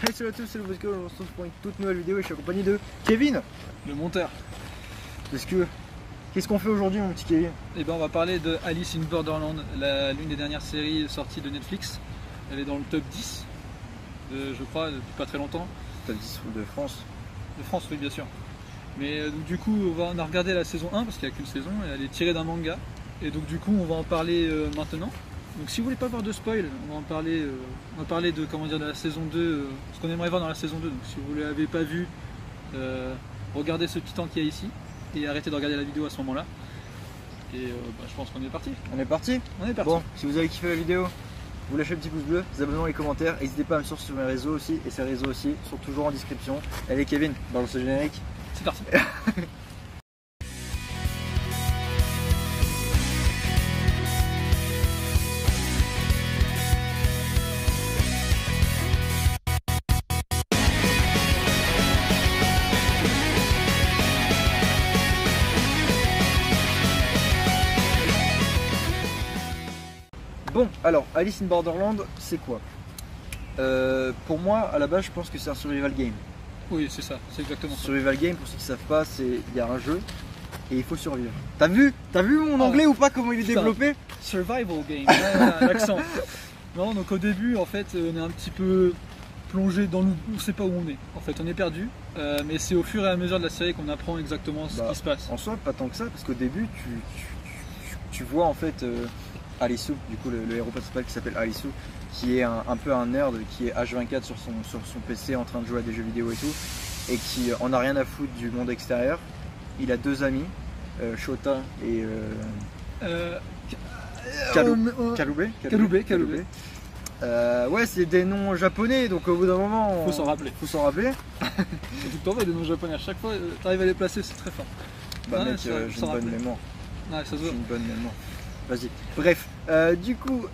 Hey salut à tous, c'est le Bosco, on se retrouve pour une toute nouvelle vidéo et je suis accompagné de Kevin, le monteur. Qu'est-ce qu'on fait aujourd'hui mon petit Kevin? Et ben on va parler de Alice in Borderland, l'une des dernières séries sorties de Netflix. Elle est dans le top 10, je crois, depuis pas très longtemps. Top 10 de France. De France, oui bien sûr. Mais donc, du coup on a regardé la saison 1 parce qu'il n'y a qu'une saison et elle est tirée d'un manga. Et donc du coup on va en parler maintenant. Donc si vous voulez pas voir de spoil, on va en parler, de, comment dire, de la saison 2, ce qu'on aimerait voir dans la saison 2. Donc si vous ne l'avez pas vu, regardez ce petit temps qu'il y a ici et arrêtez de regarder la vidéo à ce moment-là. Et je pense qu'on est parti. On est parti? On est parti. Bon, si vous avez kiffé la vidéo, vous lâchez le petit pouce bleu, vous abonnez dans les commentaires, n'hésitez pas à me suivre sur mes réseaux aussi, et ces réseaux aussi sont toujours en description. Allez Kevin, balance le générique. C'est parti. Bon, alors, Alice in Borderland, c'est quoi? Pour moi, à la base, je pense que c'est un survival game. Oui, c'est ça, c'est exactement ça. Survival game, pour ceux qui ne savent pas, c'est il y a un jeu et il faut survivre. T'as vu mon anglais ou pas, comment il est développé? Survival game, l'accent. Non, donc au début, en fait, on est un petit peu plongé dans nous, on ne sait pas où on est. En fait, on est perdu, mais c'est au fur et à mesure de la série qu'on apprend exactement ce qui se passe. En soi, pas tant que ça, parce qu'au début, tu vois en fait Alisu, du coup le héros principal qui s'appelle Alisu, qui est un peu un nerd, qui est H24 sur son PC en train de jouer à des jeux vidéo et tout, et qui en a rien à foutre du monde extérieur. Il a deux amis, Shota et Kalube. Ouais, c'est des noms japonais, donc au bout d'un moment, faut s'en rappeler. Faut s'en rappeler. Tout le temps, des noms japonais à chaque fois, t'arrives à les placer, c'est très fort. Bah mec, j'ai une bonne mémoire. Ouais, ça se voit. J'ai une bonne mémoire. Vas-y. Bref, du coup,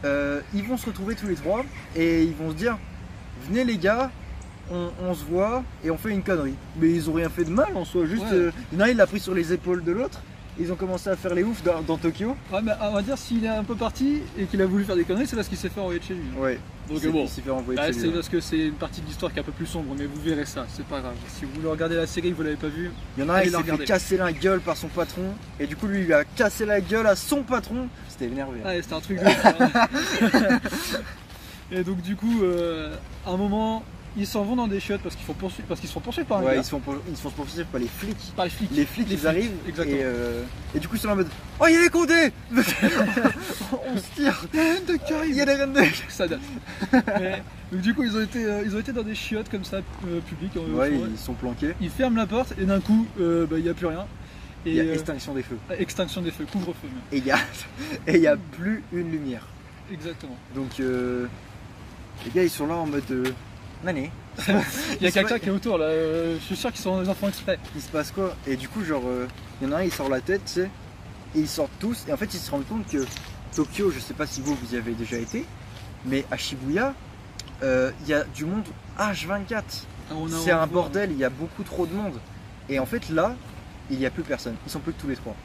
ils vont se retrouver tous les trois et ils vont se dire, venez les gars, on se voit et on fait une connerie. Mais ils ont rien fait de mal en soi, juste l'un il l'a pris sur les épaules de l'autre. Ils ont commencé à faire les oufs dans Tokyo. Ouais, mais on va dire s'il est un peu parti et qu'il a voulu faire des conneries, c'est parce qu'il s'est fait envoyer de chez lui. Ouais. Donc bon, il s'est fait envoyer de chez lui. C'est parce que c'est une partie de l'histoire qui est un peu plus sombre, mais vous verrez ça, c'est pas grave. Si vous voulez regarder la série et que vous l'avez pas vue, il y en a un qui s'est fait casser la gueule par son patron, et du coup lui il a cassé la gueule à son patron. C'était énervé. Ouais, c'était un truc de ouf. Et donc du coup, à un moment, ils s'en vont dans des chiottes parce qu'ils se font poursuivre par un gars. Ils se font poursuivre par les flics. Par les flics. Les flics, ils arrivent. Exactement. Et du coup, ils sont en mode, oh, il y a les condés. On se tire. Il y a des reines de... Ça date. Donc du coup, ils ont été dans des chiottes comme ça, publiques. Ouais, ils sont planqués. Ils ferment la porte et d'un coup, il n'y a plus rien. Et il y a extinction des feux. Extinction des feux, couvre-feu. Et il y a plus une lumière. Exactement. Donc les gars, ils sont là en mode... Nané. Il y a quelqu'un qui est autour là, je suis sûr qu'ils sont des enfants exprès. Il se passe quoi? Et du coup, genre, il y en a un, il sort la tête, tu sais, et ils sortent tous, et en fait, ils se rendent compte que Tokyo, je sais pas si vous y avez déjà été, mais à Shibuya, il y a du monde H24. C'est un bordel, il y a beaucoup trop de monde. Et en fait, là, il n'y a plus personne, ils sont plus que tous les trois.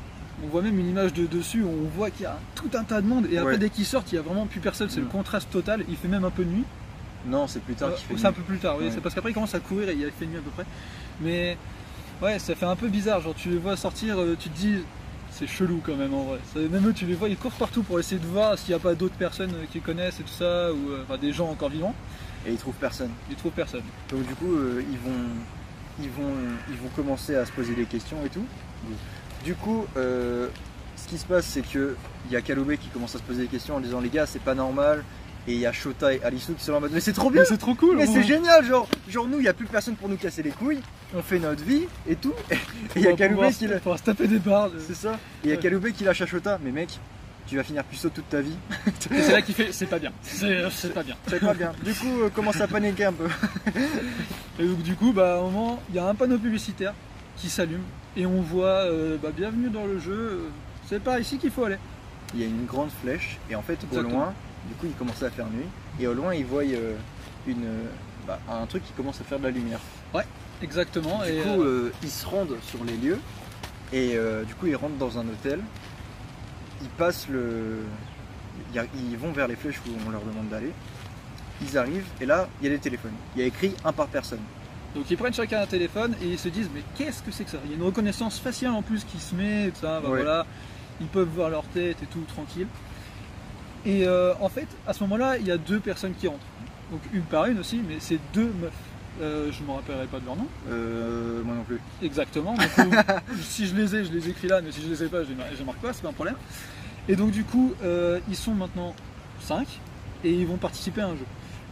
On voit même une image de dessus où on voit qu'il y a tout un tas de monde, et après, dès qu'ils sortent, il n'y a vraiment plus personne, c'est le contraste total, il fait même un peu nuit. Non, c'est plus tard qu'il fait nuit. C'est un peu plus tard, oui, c'est parce qu'après il commence à courir et il fait nuit à peu près. Mais ouais, ça fait un peu bizarre, genre tu les vois sortir, tu te dis, c'est chelou quand même en vrai. Même eux, tu les vois, ils courent partout pour essayer de voir s'il n'y a pas d'autres personnes qui connaissent et tout ça, ou enfin, des gens encore vivants. Et ils trouvent personne. Ils trouvent personne. Donc du coup, ils vont commencer à se poser des questions et tout. Du coup, ce qui se passe, c'est qu'il y a Kalube qui commence à se poser des questions en disant, les gars, c'est pas normal. Et il y a Shota et Alisu qui sont en mode, mais c'est trop bien, c'est trop cool, mais c'est génial, genre nous il n'y a plus personne pour nous casser les couilles, on fait notre vie et tout, et il y a Kalube qui va se taper des barres. C'est ça, et il y a Kalube qui lâche à Shota, mais mec, tu vas finir puceau toute ta vie. Et c'est là qu'il fait, c'est pas bien, c'est pas bien. C'est pas bien, du coup commence à paniquer un peu. Et donc du coup, à un moment, il y a un panneau publicitaire qui s'allume, et on voit, bienvenue dans le jeu, c'est par ici qu'il faut aller. Il y a une grande flèche, et en fait au loin, du coup il commençait à faire nuit, et au loin il voit un truc qui commence à faire de la lumière. Ouais, exactement. Du coup ils se rendent sur les lieux, et du coup ils rentrent dans un hôtel, ils passent ils vont vers les flèches où on leur demande d'aller, ils arrivent et là il y a des téléphones. Il y a écrit un par personne. Donc ils prennent chacun un téléphone et ils se disent mais qu'est-ce que c'est que ça? Il y a une reconnaissance faciale en plus qui se met, tout ça, bah Ouais. voilà, ils peuvent voir leur tête et tout tranquille. Et en fait, à ce moment-là, il y a 2 personnes qui rentrent. Donc une par une aussi, mais c'est 2 meufs. Je ne me rappellerai pas de leur nom. Moi non plus. Exactement. Donc, si je les écris là, mais si je les ai pas, je les marque pas, c'est pas un problème. Et donc du coup, ils sont maintenant 5 et ils vont participer à un jeu.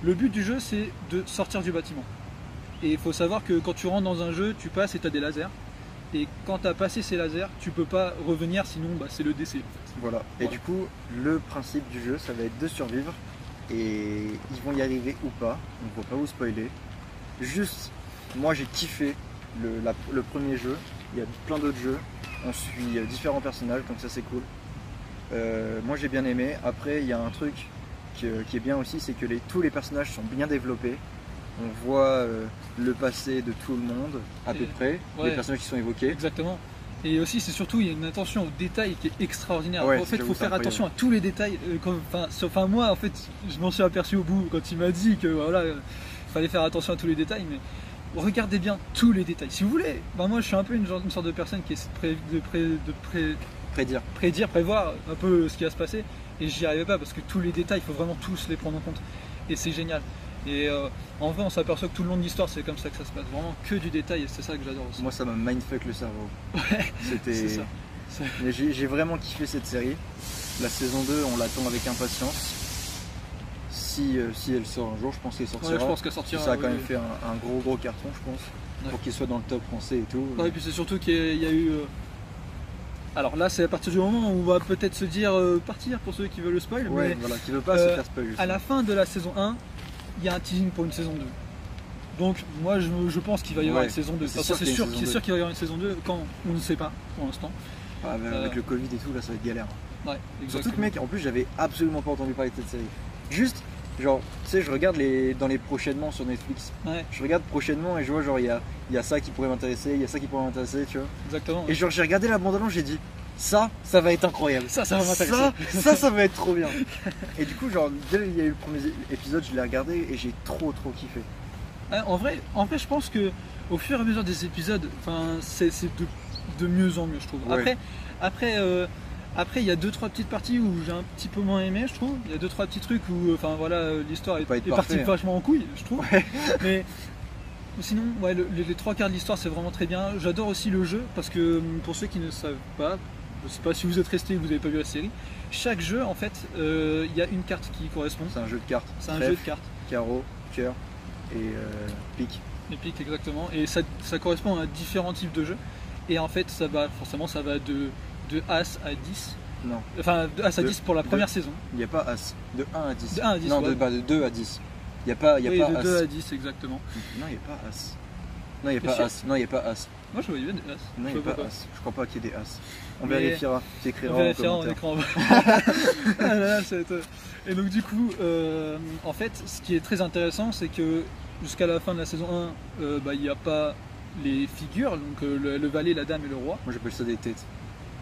Le but du jeu, c'est de sortir du bâtiment. Et il faut savoir que quand tu rentres dans un jeu, tu passes et tu as des lasers. Et quand tu as passé ces lasers, tu peux pas revenir, sinon bah, c'est le décès. Voilà. Et du coup, le principe du jeu, ça va être de survivre. Et ils vont y arriver ou pas. On ne va pas vous spoiler. Juste, moi j'ai kiffé le premier jeu. Il y a plein d'autres jeux. On suit différents personnages, donc ça c'est cool. Moi j'ai bien aimé. Après, il y a un truc qui est bien aussi, c'est que tous les personnages sont bien développés. On voit le passé de tout le monde, à peu près, ouais. les personnages qui sont évoqués. Exactement. Et aussi, c'est surtout, il y a une attention aux détails qui est extraordinaire. Ouais, en fait, il faut c'est faire incroyable. attention à tous les détails. Enfin, moi, en fait, je m'en suis aperçu au bout quand il m'a dit que voilà, fallait faire attention à tous les détails. Mais regardez bien tous les détails. Si vous voulez, moi, je suis un peu une sorte de personne qui essaie Prédire. prévoir un peu ce qui va se passer. Et j'y arrivais pas parce que tous les détails, il faut vraiment tous les prendre en compte. Et c'est génial. Et en vrai, on s'aperçoit que tout le long de l'histoire, c'est comme ça que ça se passe. Vraiment que du détail, et c'est ça que j'adore aussi. Moi ça m'a mindfuck le cerveau. Ouais, C'était. c'est ça. Mais j'ai vraiment kiffé cette série. La saison 2, on l'attend avec impatience. Si elle sort un jour, je pense qu'elle sortira. Ouais, je pense qu'elle sortira. Ça a quand même oui. fait un gros carton, je pense. Ouais. Pour qu'il soit dans le top français et tout. Ouais, et puis c'est surtout qu'il y a eu. Alors là, c'est à partir du moment où on va peut-être se dire partir pour ceux qui veulent le spoil. Ouais, Mais voilà, qui veut pas se faire spoil. à la fin de la saison 1, il y a un teasing pour une saison 2. Donc moi, je pense qu'il va y avoir une saison 2. C'est Enfin, sûr c'est qu'il y a une sûr saison qu'il va y avoir une saison 2 quand on ne sait pas pour l'instant. Ah, avec le Covid et tout, là ça va être galère. Ouais, exactement. Surtout que mec, en plus j'avais absolument pas entendu parler de cette série. Juste, genre, tu sais, je regarde dans les prochainement sur Netflix. Ouais, Je regarde prochainement et je vois genre il y a ça qui pourrait m'intéresser, il y a ça qui pourrait m'intéresser, tu vois. exactement. Et genre j'ai regardé la bande-annonce, j'ai dit ça va être incroyable. Ça va m'intéresser. Ça va être trop bien. Et du coup, genre, dès qu'il y a eu le premier épisode, je l'ai regardé et j'ai trop kiffé. Ouais, en vrai, je pense que au fur et à mesure des épisodes, c'est de mieux en mieux, je trouve. Ouais. Après, il y a 2-3 petites parties où j'ai un petit peu moins aimé, je trouve. Il y a 2-3 petits trucs où, l'histoire est Pas être partie parfait, hein. vachement en couille, je trouve. Ouais. Mais sinon, ouais, les 3 quarts de l'histoire, c'est vraiment très bien. J'adore aussi le jeu parce que pour ceux qui ne savent pas, je sais pas si vous êtes resté et que vous n'avez pas vu la série, chaque jeu, en fait, il y a une carte qui correspond. C'est un jeu de cartes. C'est un Trèfle, jeu de cartes. Carreau, cœur et pique. Les piques, exactement. Et ça correspond à différents types de jeux. Et en fait, ça va de As à 10. Non, Enfin, de As à De- 10 pour la première de- saison. il n'y a pas As. De 1 à 10. De 1 à 10, Non, ouais. de 2 à 10. Il n'y a pas Oui, pas de As. 2 à 10, exactement. Non, il n'y a pas As. Non, il n'y a T'es pas sûr As. Non, il n'y a pas As. Moi, je voyais bien des As. Non, Je il n'y sais a pas pourquoi. As. Je crois pas qu'il y ait des As. On Mais- vérifiera. Tu On écriras en vérifiera en commentaire. écran. Ah là là, ça va être- Et donc du coup, en fait, ce qui est très intéressant, c'est que jusqu'à la fin de la saison 1, il n'y a pas les figures, donc le valet, la dame et le roi. Moi j'appelle ça des têtes.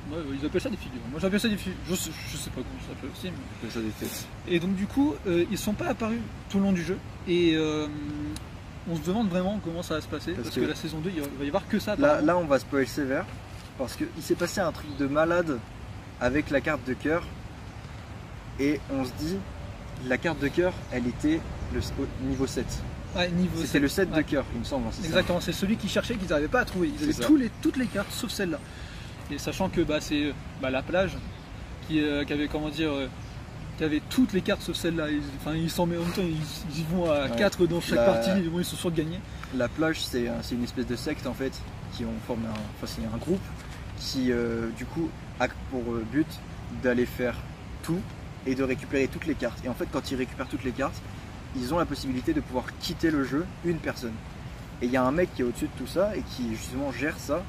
Ouais, ils appellent ça des figures. Moi j'appelle ça des figures. Je sais pas comment ça s'appelle aussi. Mais... J'appelle ça des têtes. Et donc du coup, ils sont pas apparus tout le long du jeu. Et on se demande vraiment comment ça va se passer. Parce que la saison 2, il va y avoir que ça. Là on va spoiler sévère. Parce qu'il s'est passé un truc de malade avec la carte de cœur. Et on se dit, la carte de cœur, elle était au niveau 7. Ouais, niveau C'était le 7 de ouais. cœur, il me semble. C'est ça. Exactement, c'est celui qu'ils cherchaient qu'ils n'arrivaient pas à trouver. Ils C'est avaient ça. toutes les cartes sauf celle-là. Et sachant que c'est la plage qui avait qui avait toutes les cartes sauf celle-là. Ils s'en mettent en même temps, ils y vont à Ouais. 4 dans chaque partie, ils sont sûrs de gagner. La plage, c'est une espèce de secte en fait, qui ont formé c'est un groupe qui du coup a pour but d'aller faire tout et de récupérer toutes les cartes. Et en fait, quand ils récupèrent toutes les cartes, ils ont la possibilité de pouvoir quitter le jeu une personne. Et il y a un mec qui est au-dessus de tout ça et qui justement gère ça.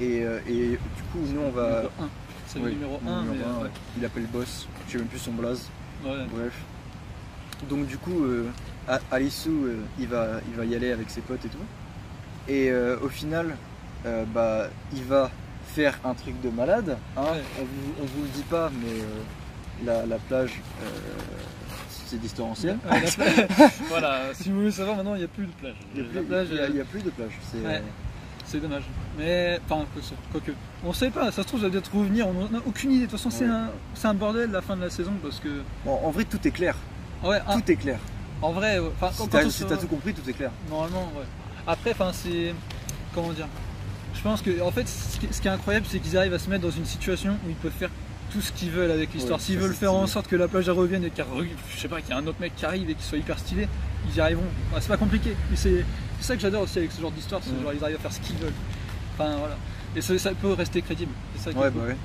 Et du coup, nous on va. C'est le Oui, numéro le 1. numéro un, ouais. Il appelle boss, je sais même plus son blaze. Ouais. Bref. Donc du coup, Alissou, il va y aller avec ses potes et tout. Et au final, il va faire un truc de malade. Hein. Ouais. On vous le dit pas, mais la plage, partie d'histoire ancienne. Voilà, si vous voulez savoir, maintenant il n'y a plus de plage. Il n'y a plus de plage. C'est dommage. Mais, enfin, quoique. On sait pas, ça se trouve, ça va peut-être revenir, on n'a aucune idée. De toute façon, c'est un bordel la fin de la saison parce que. Bon, en vrai, tout est clair. Ouais, tout est clair. En vrai, si t'as tout compris, tout est clair. Normalement, ouais. Après, enfin, c'est. Comment dire? Je pense que, en fait, ce qui est incroyable, c'est qu'ils arrivent à se mettre dans une situation où ils peuvent faire tout ce qu'ils veulent avec l'histoire. S'ils veulent faire en sorte que la plage revienne et qu'il y a un autre mec qui arrive et qu'il soit hyper stylé, ils y arriveront. Ouais, c'est pas compliqué. C'est ça que j'adore aussi avec ce genre d'histoire, c'est genre ils arrivent à faire ce qu'ils veulent. Enfin voilà. Et ça peut rester crédible. C'est ça qui est cool. Ouais.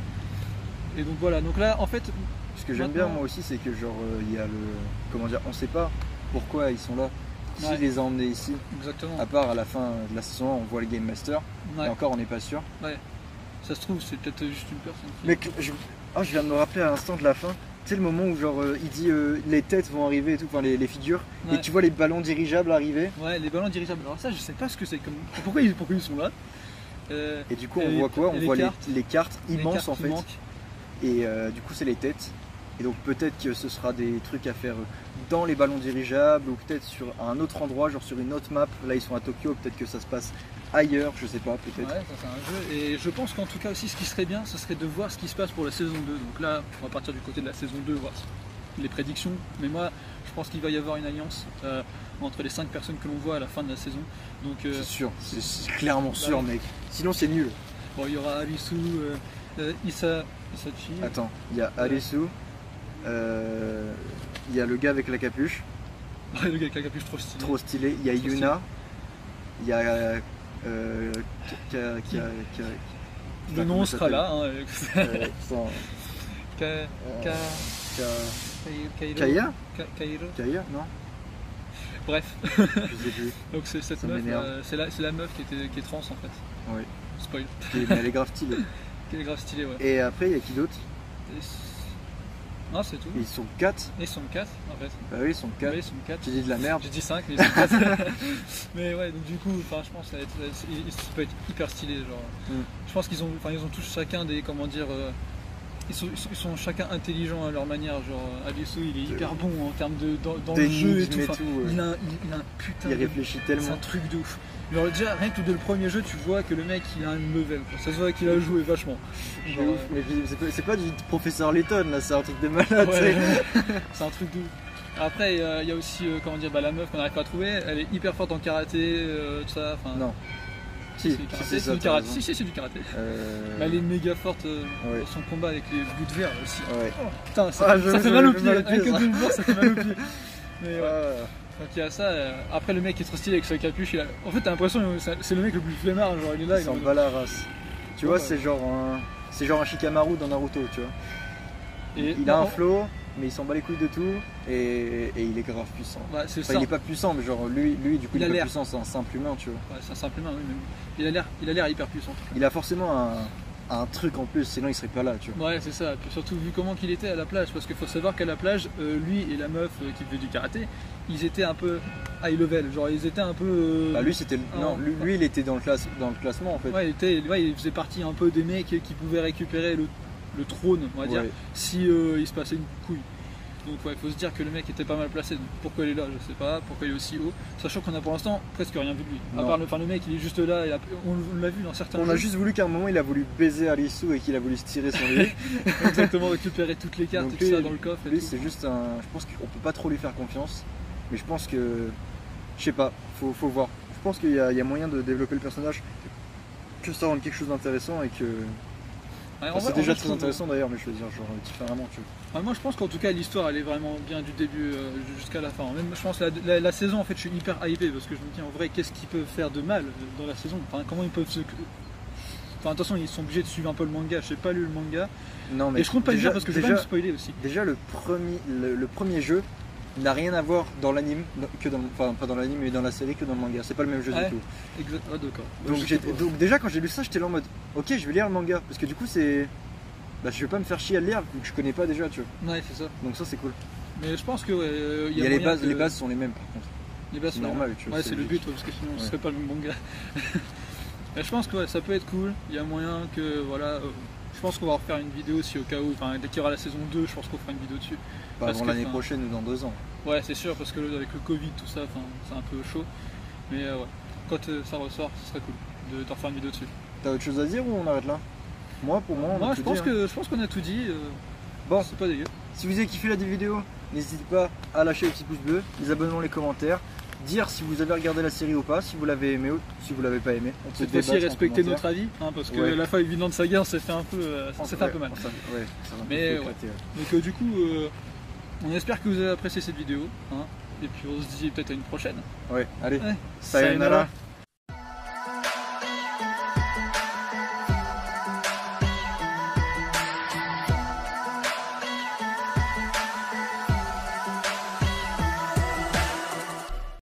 Et donc voilà, donc là en fait. Ce que j'aime bien moi aussi, c'est que genre il y a le. Comment dire, on sait pas pourquoi ils sont là. S'il les a emmenés ici. Exactement. À part à la fin de la saison, on voit le Game Master. Et encore on n'est pas sûr. Ouais. Ça se trouve, c'est peut-être juste une personne qui. Mais je viens de me rappeler à l'instant de la fin. Tu sais le moment où genre il dit les têtes vont arriver et tout, enfin les figures, et tu vois les ballons dirigeables arriver. Ouais, les ballons dirigeables. Alors ça, je sais pas ce que c'est comme. Pourquoi ils sont là. Et du coup, on voit quoi? On voit les cartes immenses en fait. Et du coup, c'est les têtes. Et donc peut-être que ce sera des trucs à faire dans les ballons dirigeables ou peut-être sur un autre endroit, genre sur une autre map. Là, ils sont à Tokyo. Peut-être que ça se passe ailleurs, je sais pas, peut-être. Ouais, ça c'est un jeu. Et je pense qu'en tout cas aussi, ce qui serait bien, ce serait de voir ce qui se passe pour la saison 2. Donc là, on va partir du côté de la saison 2, voir les prédictions. Mais moi, je pense qu'il va y avoir une alliance entre les 5 personnes que l'on voit à la fin de la saison. Donc c'est sûr, c'est clairement sûr, mec. Sinon, c'est nul. Bon, il y aura Arisu, Isachi. Attends, il y a Arisu, il y a le gars avec la capuche. Le gars avec la capuche trop stylé. Trop stylé. Il y a Yuna. Il y a. Le nom sera là. Kaya, Kairo, non? Bref. Je sais plus. Donc c'est cette meuf, c'est la meuf qui est trans en fait. Oui. Spoil. Mais elle est grave stylée. Elle est grave stylée, ouais. Et après, il y a qui d'autre? Non, c'est tout. Ils sont 4. Ils sont 4 en fait. Bah oui, ils sont 4. Oui, ils sont 4. J'ai dit de la merde. J'ai dit 5, mais ils sont 4. Mais ouais, donc du coup, je pense que ça peut être hyper stylé. Genre. Je pense qu'ils ont tous chacun des. Comment dire. Ils sont chacun intelligents à leur manière. Genre, Abisu, il est hyper bon en termes dans le jeu et tout. Il a un putain. Il réfléchit tellement. C'est un truc de ouf. Genre, déjà, rien que dès le premier jeu, tu vois que le mec il a un level. Ça se voit qu'il a joué vachement. Genre, mais c'est pas du professeur Layton là, c'est un truc de malade. Ouais, c'est un truc de ouf. Après, il y a aussi comment dire, la meuf qu'on n'arrive pas à trouver. Elle est hyper forte en karaté, tout ça. Non. Si, c'est du karaté. Si, c'est du karaté. Mais elle est méga forte dans son combat avec les bouts de verre aussi. Ouais. Oh, putain, ça fait mal au pied. Avec de le voir, ça fait mal au pied. Mais ouais. Donc il y a ça. Après, le mec est trop stylé avec sa capuche. En fait, t'as l'impression que c'est le mec le plus flemmard. Genre, il est là. Il s'en bat la race. Tu vois, c'est genre un Shikamaru dans Naruto, tu vois. Il a un flow, mais il s'en bat les couilles de tout et il est grave puissant. Ouais, il est pas puissant, mais genre lui du coup il est pas puissant, c'est un simple humain, tu vois. Ouais, c'est un simple humain, oui, mais il a l'air hyper puissant. Il a forcément un truc en plus, sinon il serait pas là, tu vois. Ouais, c'est ça. Puis surtout vu comment qu'il était à la plage, parce qu'il faut savoir qu'à la plage, lui et la meuf qui faisait du karaté, ils étaient un peu high level, genre ils étaient un peu. Lui c'était lui il était dans le classement en fait. Ouais, il faisait partie un peu des mecs qui pouvaient récupérer le trône, on va dire, si il se passait une couille. Donc ouais, il faut se dire que le mec était pas mal placé. Donc, pourquoi il est là, je sais pas. Pourquoi il est aussi haut, sachant qu'on a pour l'instant presque rien vu de lui. À part le mec, il est juste là. On l'a vu dans certains. On a juste voulu qu'à un moment il a voulu baiser Arisu et qu'il a voulu se tirer sur lui. Exactement, récupérer toutes les cartes et tout ça dans le coffre. Lui c'est juste un. Je pense qu'on peut pas trop lui faire confiance. Mais je pense que. Je sais pas, faut voir. Je pense qu'il y a moyen de développer le personnage, que ça rende quelque chose d'intéressant et que. C'est déjà très intéressant d'ailleurs, mais je veux dire, genre différemment, tu vois. Moi je pense qu'en tout cas l'histoire elle est vraiment bien du début jusqu'à la fin. Même je pense la saison en fait je suis hyper hypé parce que je me dis en vrai qu'est-ce qu'ils peuvent faire de mal dans la saison. Enfin comment ils peuvent se. Enfin attention ils sont obligés de suivre un peu le manga, je n'ai pas lu le manga. Non mais. Et je compte pas le dire parce que je vais pas me spoiler aussi. Déjà le premier jeu n'a rien à voir dans l'anime, enfin pas dans l'anime mais dans la série que dans le manga, c'est pas le même jeu du tout. Exact. Ah d'accord. Donc déjà quand j'ai lu ça j'étais là en mode ok je vais lire le manga parce que du coup c'est. Bah je vais pas me faire chier à le lire vu que je connais pas déjà tu vois. Ouais c'est ça. Donc ça c'est cool. Mais je pense que il y a les bases sont les mêmes par contre. Les bases c'est normal tu vois. Ouais c'est le but parce que sinon ce serait pas le même manga. Mais je pense que ça peut être cool, il y a moyen que voilà. Je pense qu'on va refaire une vidéo aussi au cas où, dès qu'il y aura la saison 2, je pense qu'on fera une vidéo dessus. Pas avant l'année prochaine ou dans 2 ans. Ouais, c'est sûr, parce que avec le Covid, tout ça, c'est un peu chaud. Mais ouais, quand ça ressort, ce serait cool de refaire une vidéo dessus. T'as autre chose à dire ou on arrête là? Moi, pour moi, on a Moi, tout je pense dit, hein. qu'on a tout dit. Bon, c'est pas dégueu. si vous avez kiffé la vidéo, n'hésitez pas à lâcher le petit pouce bleu, les abonnements, les commentaires, dire si vous avez regardé la série ou pas, si vous l'avez aimé ou si vous l'avez pas aimé. On peut Cette fois-ci, débattre en respecter commentaire. notre avis, hein, parce que Ouais. la fois avec Vinland Saga, on s'est fait un peu, ça fait un peu mal. Ouais, ça va un peu Mais éclater, ouais. Donc du coup, on espère que vous avez apprécié cette vidéo, hein, et puis on se dit peut-être à une prochaine. Ouais, allez, Ouais. sayonara.